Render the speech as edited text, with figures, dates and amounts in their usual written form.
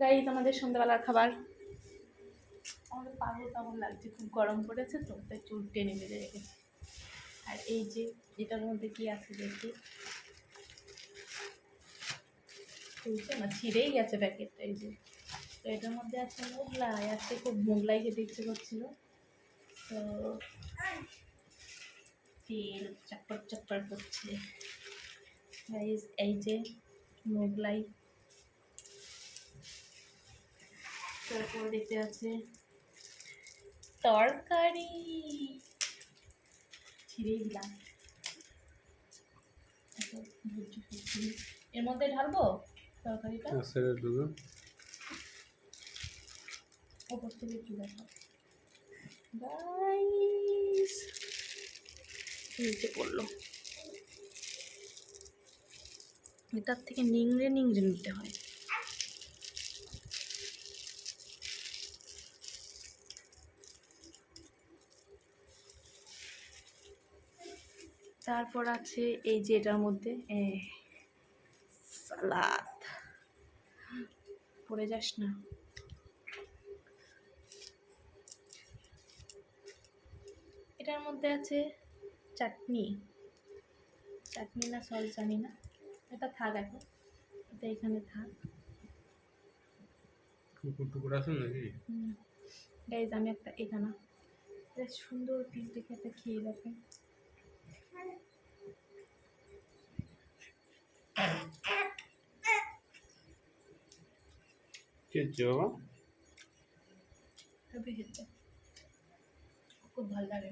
Guys আমাদের সন্ধ্যাবেলার খাবার। আমাদের পাগল লাগছে, খুব গরম পড়েছে তো, তাই চুল টেনে বেঁধে রেখেছি। আর এই যে এটার মধ্যে কি আছে দেখি, খুলছে না, ছিঁড়েই গেছে প্যাকেটটা। এই যে, তো এটার মধ্যে আছে মোগলাই। আজকে খুব মোগলাই খেতে ইচ্ছে করছিল, তো তেল চপ্পর চপ্পর করছে। গাইস এই যে মোগলাই, তারপর দেখতে আছে তরকারি, ছিঁড়েই দিলাম। এর মধ্যে ঢালবো তরকারিটা, ওপর থেকে একটু দেখো গাইস, নিচে পড়লো। এটার থেকে নিংড়ে নিংড়ে নিতে হয়। তারপর আছে এই যে এটার মধ্যে সালাদ, পড়ে যাস না। এটার মধ্যে আছে চাটনি, চাটনি না সস জানি না, এটা থাক এখন, এটা এখানে থাক। গাইজ আমি একটা এটা না, বেশ সুন্দর পিস দেখে একটা খেয়ে দেখেন। খুব ভালো লাগে।